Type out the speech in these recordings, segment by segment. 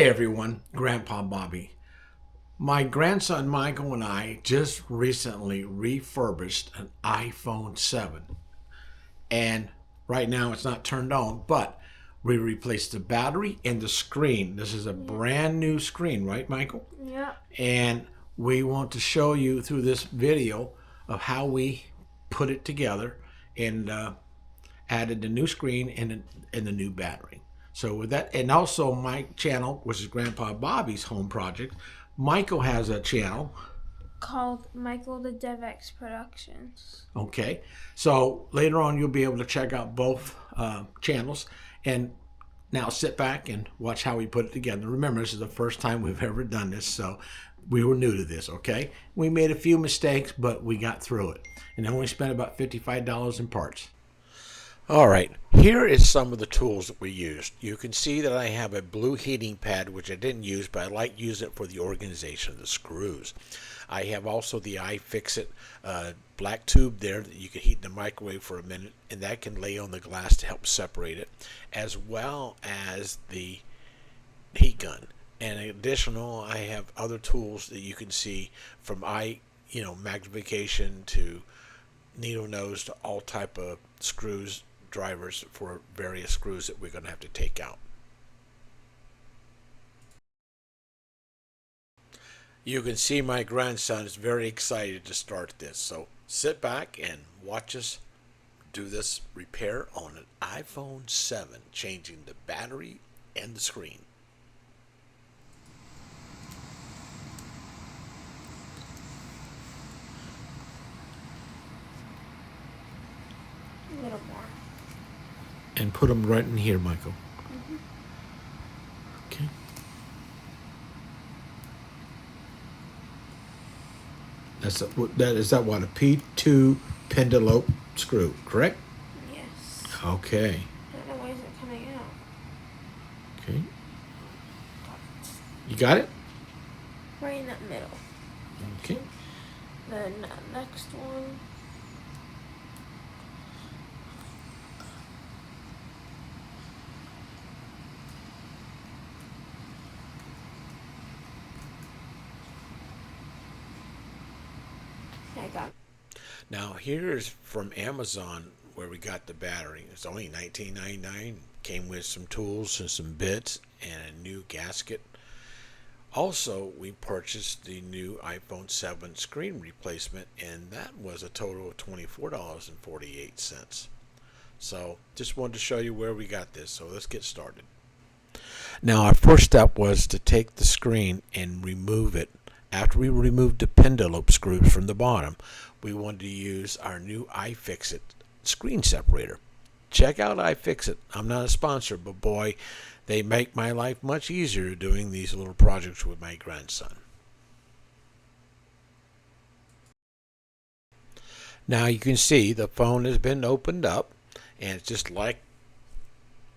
everyone, Grandpa Bobby. My grandson Michael and I just recently refurbished an iPhone 7. And right now it's not turned on, but we replaced the battery and the screen. This is a brand new screen, right, Michael? Yeah. And we want to show you through this video of how we put it together and added the new screen and the new battery. So with that, and also my channel, which is Grandpa Bobby's home project, Michael has a channel Called Michael the DevX Productions. Okay, so later on you'll be able to check out both channels, and now sit back and watch how we put it together. Remember, this is the first time we've ever done this, so we were new to this. Okay, we made a few mistakes, but we got through it, and only spent about $55 in parts. All right, here is some of the tools that we used. You can see that I have a blue heating pad, which I didn't use, but I like using it for the organization of the screws. I have also the iFixit black tube there that you can heat in the microwave for a minute, and that can lay on the glass to help separate it, as well as the heat gun. And additional, I have other tools that you can see from magnification to needle nose to all type of screws, drivers for various screws that we're going to have to take out. You can see my grandson is very excited to start this, so sit back and watch us do this repair on an iPhone 7, changing the battery and the screen. A little more. And put them right in here, Michael. Okay. Is that what, a P2 pendelope screw, correct? Yes. Okay. I don't know why is it coming out. Okay. You got it? Right in that middle. Okay. The next one. I got it. Now here's from Amazon where we got the battery. It's only $19.99. Came with some tools and some bits and a new gasket. Also, we purchased the new iPhone 7 screen replacement, and that was a total of $24.48. So just wanted to show you where we got this. So let's get started. Now our first step was to take the screen and remove it. After we removed the pendelope screws from the bottom, we wanted to use our new iFixit screen separator. Check out iFixit. I'm not a sponsor, but boy, they make my life much easier doing these little projects with my grandson. Now you can see the phone has been opened up, and it's just like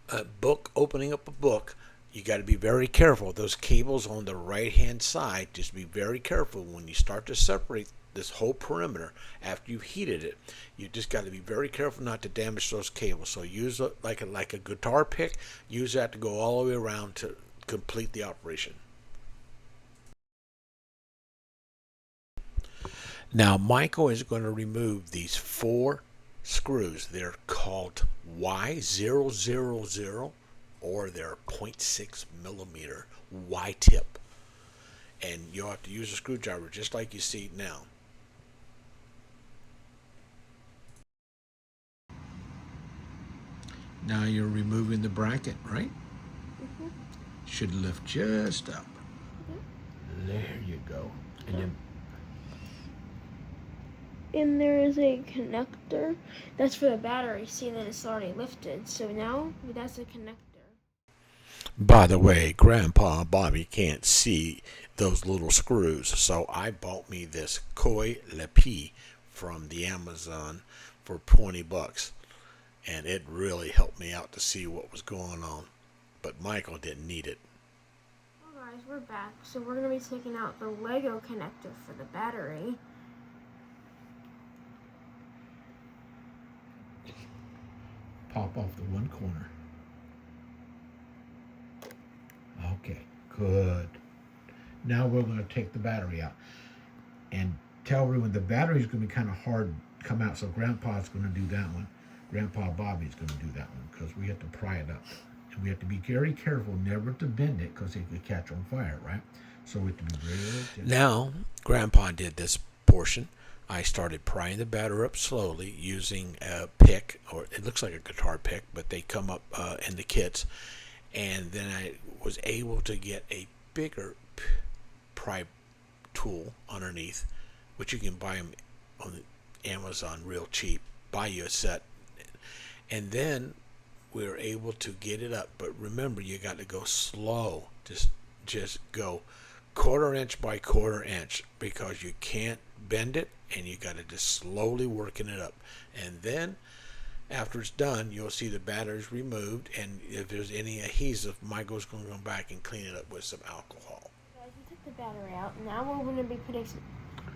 a book opening up a book. You got to be very careful. Those cables on the right hand side, just be very careful when you start to separate this whole perimeter after you've heated it. You just got to be very careful not to damage those cables. So use like a guitar pick, use that to go all the way around to complete the operation. Now Michael is going to remove these 4 screws. They're called Y000, or their 0.6 millimeter Y-tip. And you'll have to use a screwdriver just like you see now. Now you're removing the bracket, right? Should lift just up. There you go. And then And there is a connector. That's for the battery. See that it's already lifted. So now that's a connector. by the way, Grandpa Bobby can't see those little screws, so I bought me this Koi Lepi from the Amazon for 20 bucks, and it really helped me out to see what was going on. But Michael didn't need it. Alright guys, we're back. So we're going to be taking out the Lego connector for the battery. Pop off the one corner. Okay, Good. Now we're going to take the battery out. And tell everyone the battery's going to be kind of hard to come out, so Grandpa's going to do that one. Grandpa Bobby's going to do that one because we have to pry it up. And we have to be very careful never to bend it because it could catch on fire, right? So we have to be very gentle. Now, Grandpa did this portion. I started prying the batter up slowly using a pick, or it looks like a guitar pick, but they come up in the kits. And then I was able to get a bigger pry tool underneath, which you can buy them on Amazon real cheap. Buy you a set, and then we were able to get it up. But remember, you got to go slow. Just go quarter inch by quarter inch because you can't bend it, and you got to just slowly working it up. And then after it's done, you'll see the batter's removed, and if there's any adhesive, Michael's going to go back and clean it up with some alcohol. Guys, we took the battery out. Now we're going to be putting some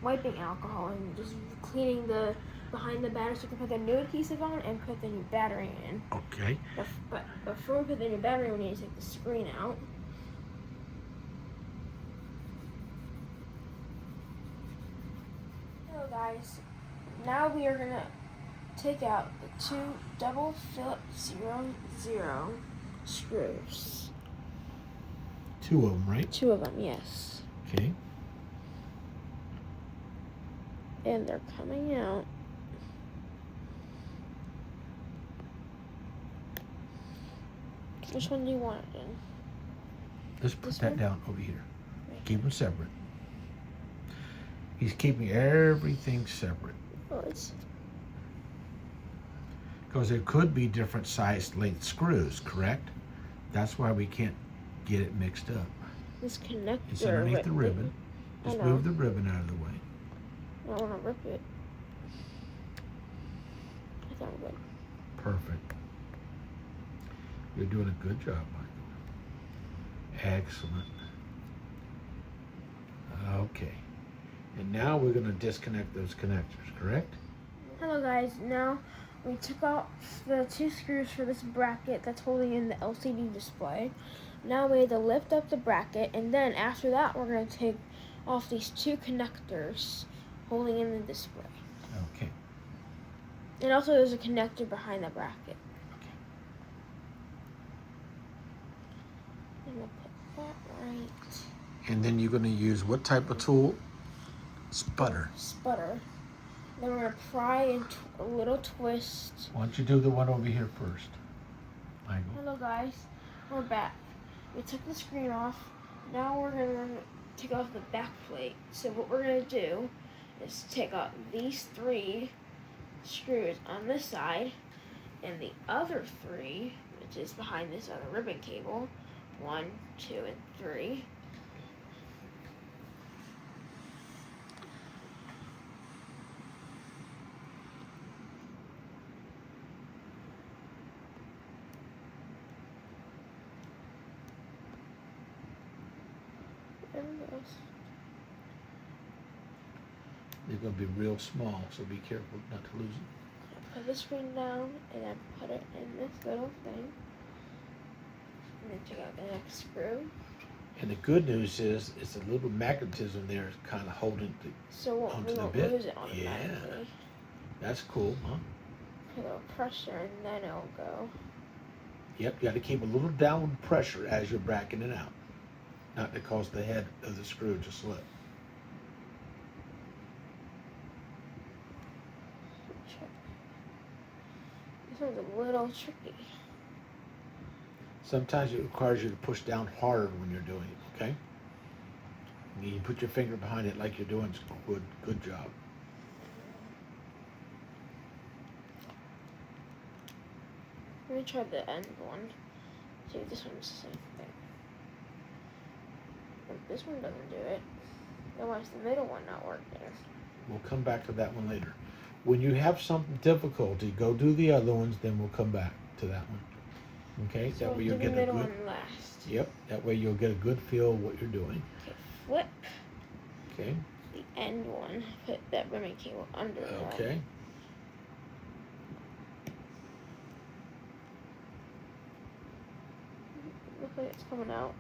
wiping alcohol and just cleaning the behind the battery so we can put the new adhesive on and put the new battery in. Okay. But before we put the new battery, we need to take the screen out. Hello guys. Now we are going to take out the two double Phillips 00 screws. Two of them, right? Two of them, yes. Okay. And they're coming out. Which one do you want it in? Let's put This that one? down over here. Right. Keep them separate. He's keeping everything separate. Oh, it's Because there could be different sized length screws, correct? That's why we can't get it mixed up. this connector. It's underneath the ribbon. I Just know. move the ribbon out of the way. I don't want to rip it. I thought I'm good. Perfect. You're doing a good job, Michael. Excellent. Okay. And now we're going to disconnect those connectors, correct? Hello guys, now we took out the two screws for this bracket that's holding in the LCD display. Now we have to lift up the bracket, and then after that we're going to take off these two connectors holding in the display. Okay. And also there's a connector behind the bracket. Okay. I'm going to put that right. And then you're going to use what type of tool? Sputter. Sputter. Then we're going to pry and a little twist. Why don't you do the one over here first, Michael? Hello guys, we're back. We took the screen off. Now we're going to take off the back plate. So what we're going to do is take out these three screws on this side and the other three, which is behind this other ribbon cable. 1, 2, and 3. There it goes. They're going to be real small, so be careful not to lose them. Put the screen down and then put it in this little thing. And then take out the next screw. And the good news is, it's a little magnetism there kind of holding the, So we onto the won't bit. lose it automatically. That's cool, huh? Put a little pressure and then it'll go. Yep, you got to keep a little downward pressure as you're backing it out, not to cause the head of the screw to slip. This one's a little tricky. Sometimes it requires you to push down harder when you're doing it, okay? And you put your finger behind it like you're doing. Good job. Let me try the end one. See if this one's the same thing. If this one doesn't do it, then why's the middle one not working? We'll come back to that one later. When you have some difficulty, go do the other ones, then we'll come back to that one. Okay? So That way you'll do get the a middle good. one last. Yep. That way you'll get a good feel of what you're doing. Okay, flip Okay. the end one. Put that ribbon cable under that. Okay. Look like it's coming out.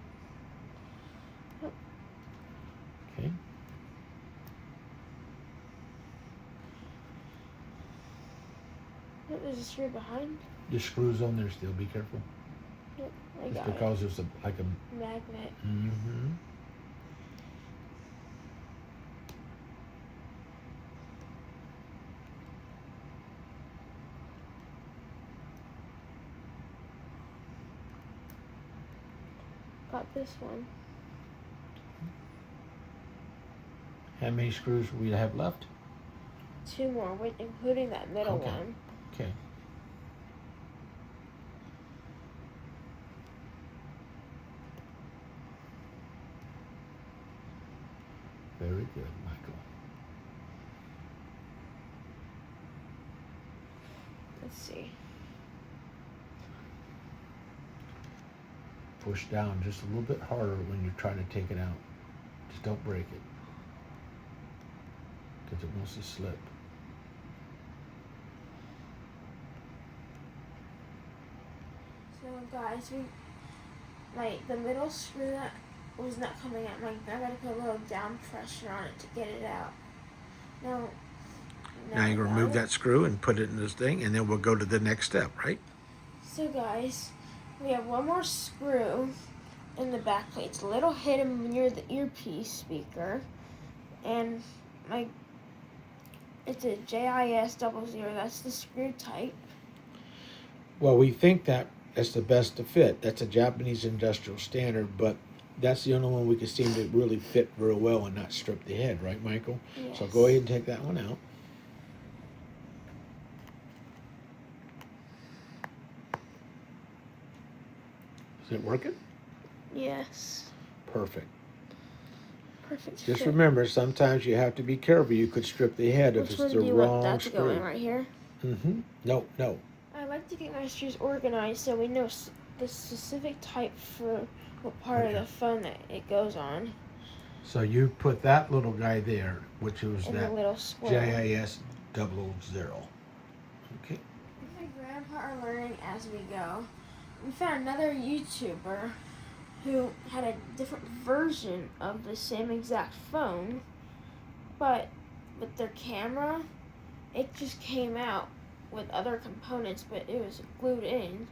Yep, there's a screw behind. The screws on there still. Be careful. Yep, I It's got because there's like a. it. Magnet. Mm-hmm. Got this one. How many screws do we have left? 2 more, including that middle Okay. one. Okay. Very good, Michael. Let's see. Push down just a little bit harder when you're trying to take it out. Just don't break it, because it wants to slip. So guys, the middle screw that was not coming out. I gotta put a little down pressure on it to get it out. Now you're going to remove that screw and put it in this thing, and then we'll go to the next step, right? So guys, we have one more screw in the back plate. It's a little hidden near the earpiece speaker, and it's a JIS00. That's the screw type. Well, we think that's the best to fit. That's a Japanese industrial standard, but that's the only one we can seem to really fit real well and not strip the head, right, Michael? Yes. So go ahead and take that one out. Is it working? Yes. Perfect. Perfect. Just fit. remember, sometimes you have to be careful. You could strip the head if Which it's one the do you want wrong that to go in screw. right here? Mm-hmm. No. I like to get my screws organized so we know the specific type for what part of the phone that it goes on. So you put that little guy there, which was And that the little square. JIS 000. Okay. Me and my grandpa are learning as we go. We found another YouTuber who had a different version of the same exact phone, but with their camera, it just came out with other components, but it was glued in.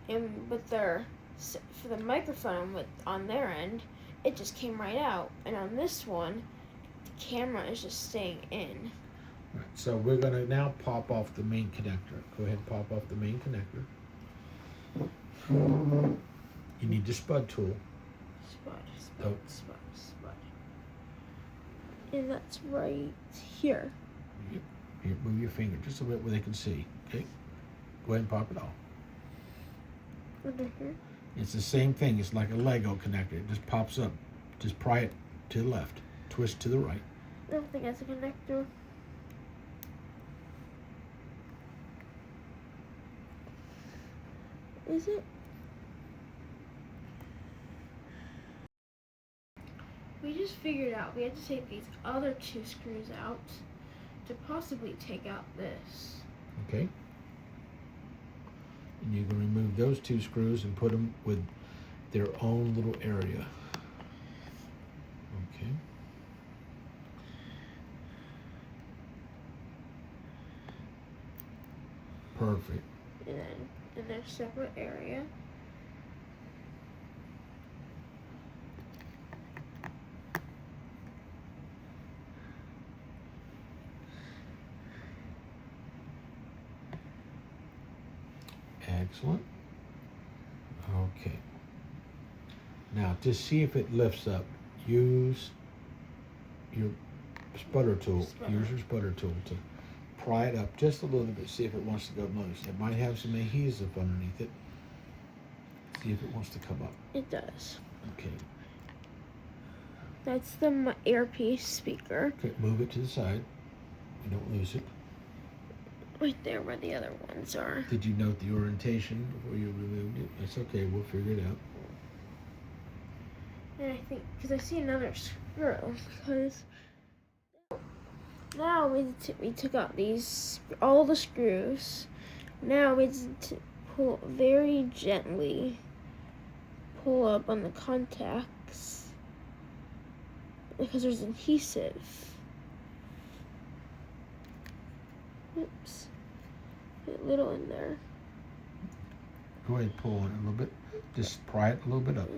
And with for the microphone on their end, it just came right out. And on this one, the camera is just staying in. Right, so we're going to now pop off the main connector. Go ahead and pop off the main connector. You need the spud tool. Spud. And that's right here. Here, move your finger just a bit where they can see. Okay? Go ahead and pop it off. Under here. It's the same thing. It's like a Lego connector. It just pops up. Just pry it to the left. Twist to the right. I don't think that's a connector. Is it? We just figured out we had to take these other 2 screws out to possibly take out this. Okay? And you can remove those 2 screws and put them with their own little area. Okay. Perfect. And then in their separate area. Excellent. Okay. Now, to see if it lifts up, use your sputter tool. Use your sputter tool to pry it up just a little bit. See if it wants to go loose. It might have some adhesive underneath it. See if it wants to come up. It does. Okay. That's the earpiece speaker. Okay. Move it to the side. You don't lose it. Right there where the other ones are. Did you note the orientation before you removed it? It's okay. We'll figure it out. And I think, because I see another screw, because now we took out all the screws. Now we need to pull very gently, pull up on the contacts, because there's adhesive. Oops. Put a little in there. Go ahead and pull on it a little bit. Just pry it a little bit up.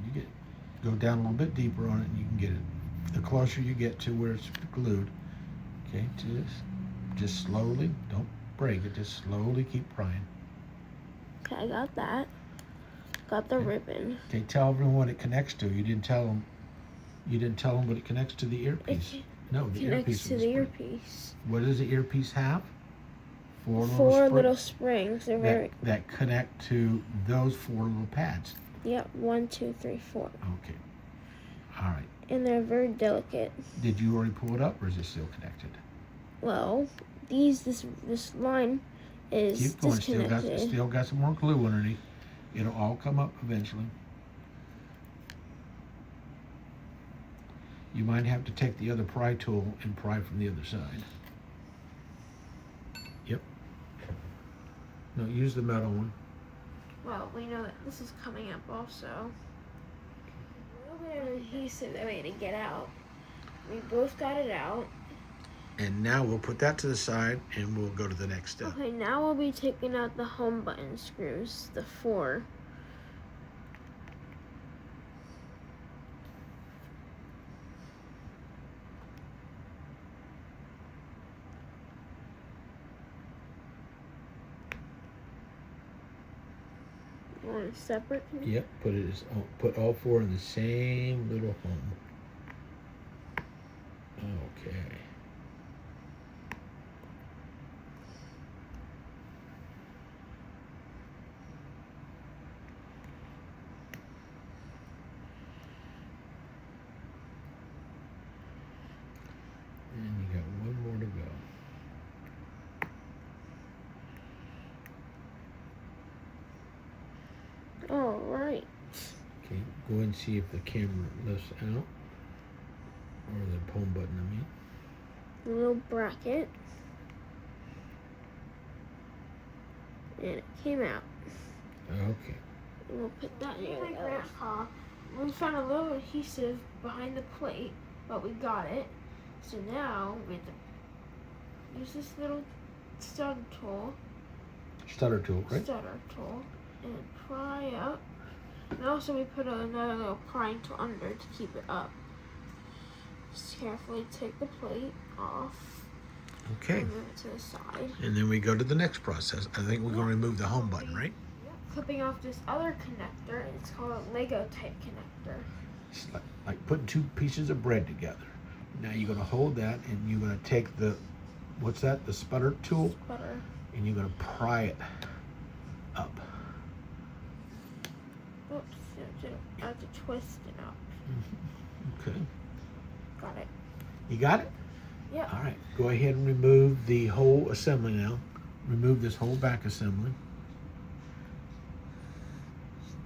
You get go down a little bit deeper on it, and you can get it. The closer you get to where it's glued, okay, just slowly. Don't break it. Just slowly keep prying. Okay, I got that. Got the ribbon. Okay, tell everyone what it connects to. You didn't tell them. You didn't tell them what it connects to the earpiece. No, the earpiece. Connects to the earpiece. What does the earpiece have? Four little springs. They're that connect to those 4 little pads. Yep, 1, 2, 3, 4. Okay. All right. And they're very delicate. Did you already pull it up, or is it still connected? Well, this line is Keep going. disconnected. Still got some more glue underneath. It'll all come up eventually. You might have to take the other pry tool and pry from the other side. Yep. No, use the metal one. Well, we know that this is coming up also. A little bit of adhesive that we had to get out. We both got it out. And now we'll put that to the side and we'll go to the next step. Okay, now we'll be taking out the home button screws, the 4. You want a separate? Yep, put all 4 in the same little home. Okay. And you got one more to go. All right. Okay, go and see if the camera lifts out. Or the home button, I mean. A little bracket. And it came out. Okay. And we'll put that near the grandpa. We found a little adhesive behind the plate, but we got it. So now we have to use this little stutter tool, right? And pry up. And also we put another little prying tool under to keep it up. Just carefully take the plate off. Okay. And move it to the side. And then we go to the next process. I think we're going to remove the home button, right? Clipping off this other connector. It's called a Lego type connector. It's like putting 2 pieces of bread together. Now you're going to hold that and you're going to take the, what's that? The sputter tool? Sputter. And you're going to pry it up. Oops, I have to twist it up. Okay. Got it. You got it? Yeah. All right. Go ahead and remove the whole assembly now. Remove this whole back assembly.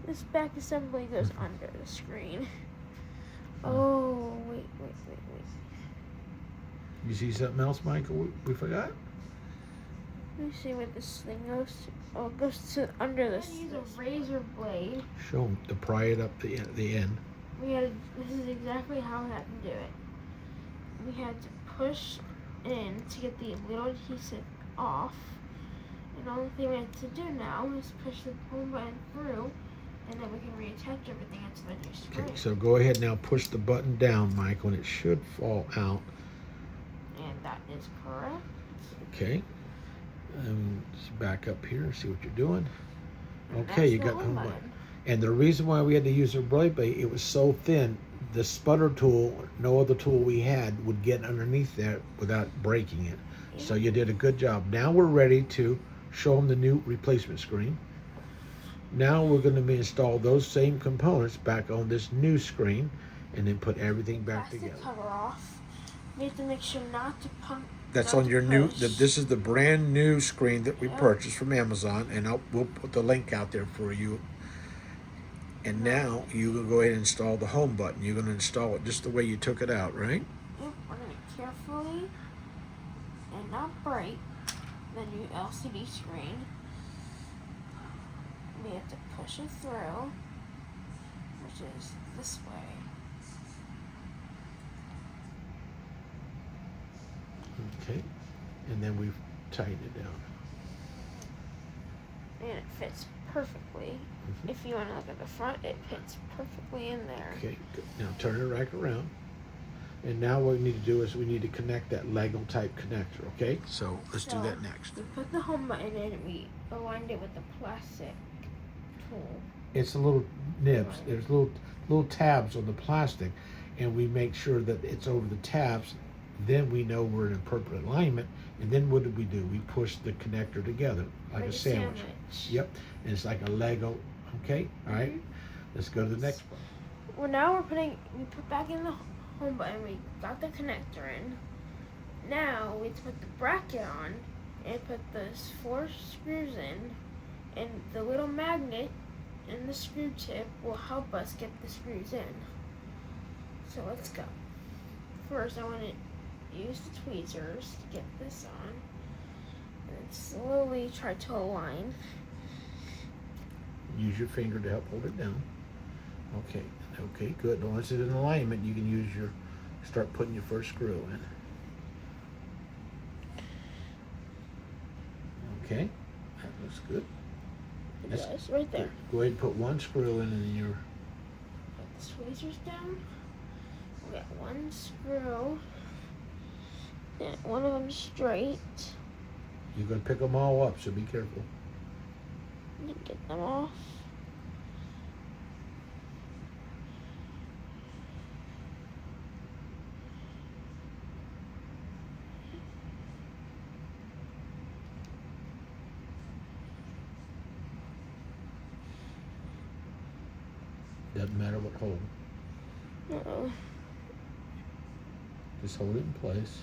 This back assembly goes under the screen. Oh, wait. You see something else, Michael, we forgot? Let me see what this thing goes to. Oh, it goes to under this. Use a razor blade. Show them to pry it up the end. This is exactly how we had to do it. We had to push in to get the little adhesive off. And the only thing we have to do now is push the home button through, and then we can reattach everything into the new screen. Okay, so go ahead now, push the button down, Michael, and it should fall out. And that is correct. Okay. Let's back up here and see what you're doing. Okay, you got the home button. And the reason why we had to use a blade, it was so thin, the sputter tool, no other tool we had would get underneath there without breaking it. Yeah. So you did a good job. Now we're ready to show them the new replacement screen. Now we're going to install those same components back on this new screen and then put everything back together. Cover off. We have to make sure not to pump. That's on your new, this is the brand new screen that we purchased from Amazon, and we'll put the link out there for you. And now you will go ahead and install the home button. You're going to install it just the way you took it out, right? Yep, we're going to carefully and not break the new LCD screen. We have to push it through, which is this way. Okay, and then we tighten it down. And it fits perfectly. If you want to look at the front, it fits perfectly in there. Okay, good. Now turn it right around. And now what we need to do is we need to connect that Lego type connector, okay? So let's do that next. We put the home button in and we aligned it with the plastic tool. It's a little nibs. There's little tabs on the plastic, and we make sure that it's over the tabs. Then we know we're in appropriate alignment. And then what do? We push the connector together like a sandwich. Yep. And it's like a Lego. Okay. All right. Let's go to the next one. Well, now we put back in the home button. We got the connector in. Now we put the bracket on and put the 4 screws in, and the little magnet and the screw tip will help us get the screws in. So let's go. First, I want to use the tweezers to get this on, and then slowly try to align. Use your finger to help hold it down. Okay, okay, good. Once it's in alignment, you can start putting your first screw in. Okay, that looks good. It does, right there. Go ahead and put one screw in and then you're... Put the tweezers down. We got one screw. And one of them straight. You're going to pick them all up, so be careful. Get them off. Doesn't matter what hole. Uh-oh. Just hold it in place.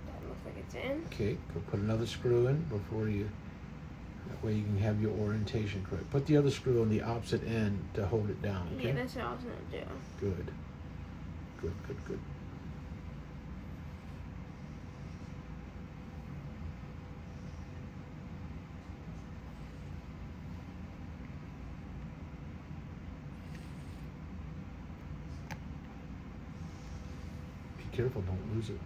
That looks like it's in. Okay, go put another screw in before you... That way you can have your orientation correct. Put the other screw on the opposite end to hold it down, okay? Yeah, that's what I was going to do. Good. Good, good, good. Be careful, don't lose it.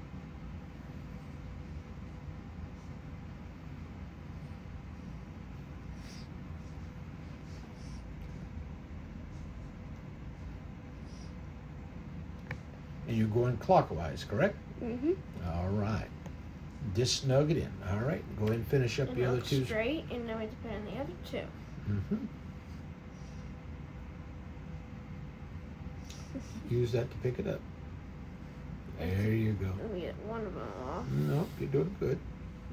And you're going clockwise, correct? Mm-hmm. All right. Just snug it in. All right. Go ahead and finish up the other two. Straight, and then we have to put in the other two. Mm-hmm. Use that to pick it up. There you go. Let me get one of them off. Nope, you're doing good.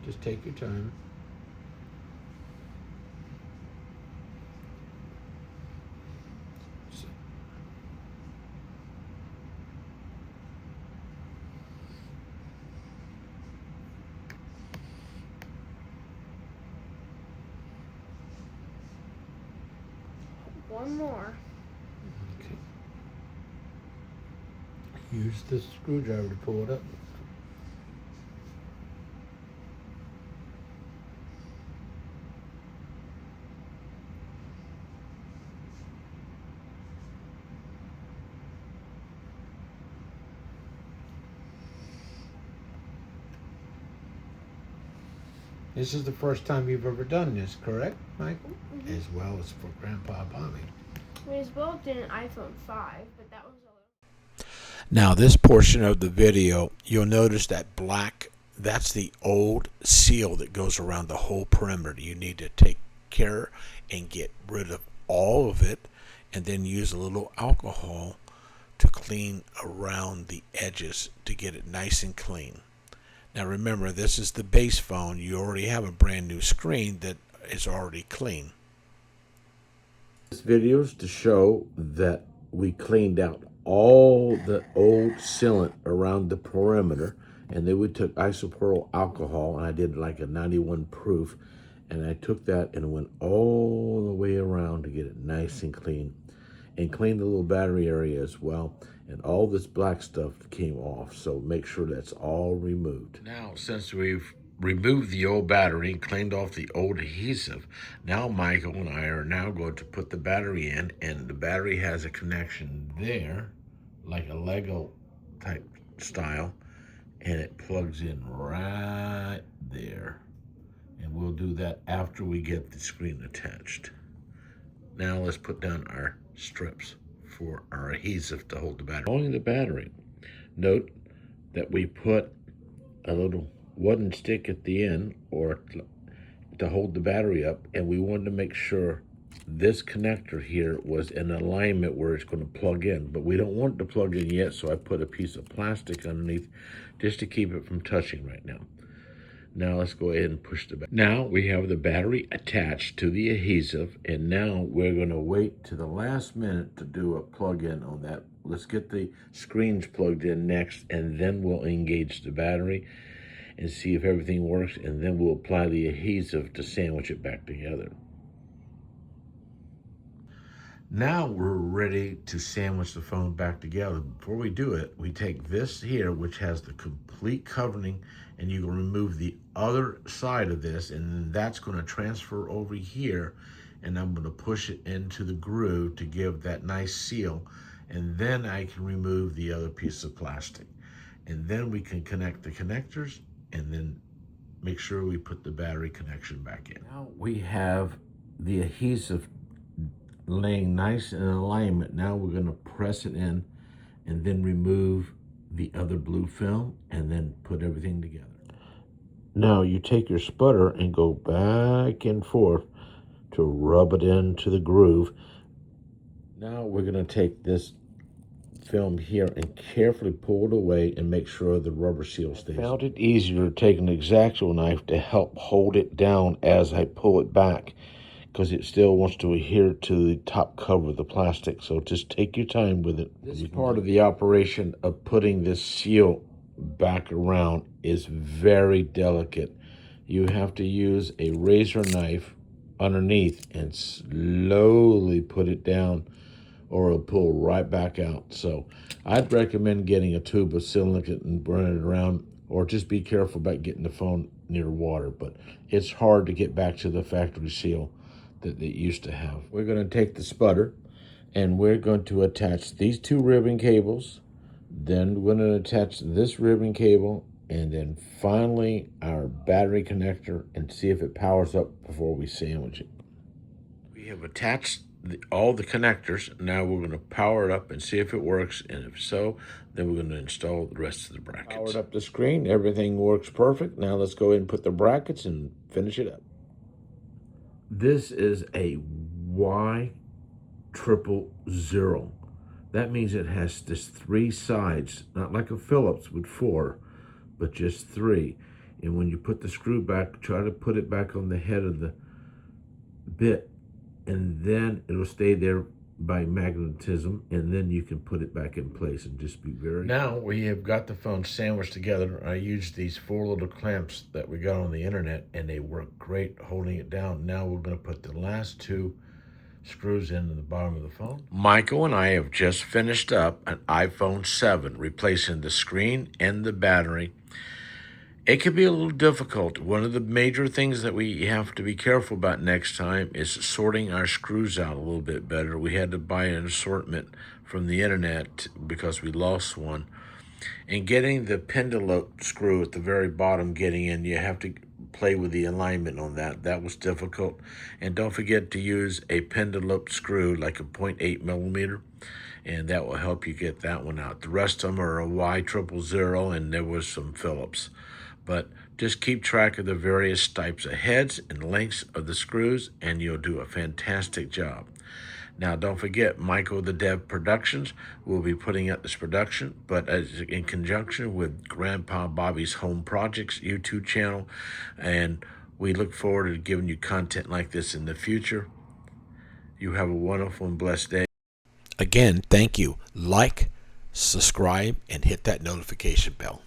Just take your time. One more. Okay. Use the screwdriver to pull it up. This is the first time you've ever done this, correct, Michael? Mm-hmm. As well as for Grandpa Bobby. We as well did an iPhone 5, but that was a little... Now, this portion of the video, you'll notice that black, that's the old seal that goes around the whole perimeter. You need to take care and get rid of all of it, and then use a little alcohol to clean around the edges to get it nice and clean. Now remember, this is the base phone. You already have a brand new screen that is already clean. This video is to show that we cleaned out all the old sealant around the perimeter, and then we took isopropyl alcohol, and I did like a 91 proof, and I took that and went all the way around to get it nice and clean, and cleaned the little battery area as well. And all this black stuff came off, so make sure that's all removed. Now, since we've removed the old battery and cleaned off the old adhesive. Now Michael and I are now going to put the battery in, and the battery has a connection there, like a Lego type style, and it plugs in right there. And we'll do that after we get the screen attached. Now let's put down our strips for our adhesive to hold the battery. Holding the battery, note that we put a little wooden stick at the end or to hold the battery up, and we wanted to make sure this connector here was in alignment where it's going to plug in, but we don't want it to plug in yet, so I put a piece of plastic underneath just to keep it from touching right now. Now let's go ahead and push the back. Now we have the battery attached to the adhesive, and now we're going to wait to the last minute to do a plug-in on that. Let's get the screens plugged in next, and then we'll engage the battery and see if everything works, and then we'll apply the adhesive to sandwich it back together. Now we're ready to sandwich the phone back together. Before we do it, we take this here, which has the complete covering, and you can remove the other side of this, and that's going to transfer over here, and I'm going to push it into the groove to give that nice seal, and then I can remove the other piece of plastic. And then we can connect the connectors, and then make sure we put the battery connection back in. Now we have the adhesive laying nice in alignment. Now we're going to press it in and then remove the other blue film and then put everything together. Now you take your sputter and go back and forth to rub it into the groove. Now we're going to take this film here and carefully pull it away and make sure the rubber seal stays. I found it easier to take an X-Acto knife to help hold it down as I pull it back, because it still wants to adhere to the top cover of the plastic. So just take your time with it. This part of the operation of putting this seal back around is very delicate. You have to use a razor knife underneath and slowly put it down, or it'll pull right back out. So I'd recommend getting a tube of silicone and burning it around, or just be careful about getting the phone near water. But it's hard to get back to the factory seal that they used to have. We're going to take the sputter and we're going to attach these two ribbon cables. Then we're going to attach this ribbon cable, and then finally our battery connector, and see if it powers up before we sandwich it. We have attached all the connectors. Now we're going to power it up and see if it works, and if so, then we're going to install the rest of the brackets. Powered up the screen, everything works perfect. Now let's go ahead and put the brackets and finish it up. This is a Y000. That means it has just 3 sides, not like a Phillips with 4, but just 3. And when you put the screw back, try to put it back on the head of the bit, and then it'll stay there by magnetism, and then you can put it back in place and just be very... Now we have got the phone sandwiched together. I used these 4 little clamps that we got on the internet, and they work great holding it down. Now we're going to put the last 2 screws into the bottom of the phone. Michael and I have just finished up an iPhone 7, replacing the screen and the battery. It can be a little difficult. One of the major things that we have to be careful about next time is sorting our screws out a little bit better. We had to buy an assortment from the internet because we lost one. And getting the pendulum screw at the very bottom getting in, you have to play with the alignment on that. That was difficult. And don't forget to use a pendulum screw, like a 0.8 millimeter, and that will help you get that one out. The rest of them are a Y000, and there was some Phillips. But just keep track of the various types of heads and lengths of the screws, and you'll do a fantastic job. Now, don't forget, Michael the Dev Productions will be putting out this production, but in conjunction with Grandpa Bobby's Home Projects YouTube channel, and we look forward to giving you content like this in the future. You have a wonderful and blessed day. Again, thank you. Like, subscribe, and hit that notification bell.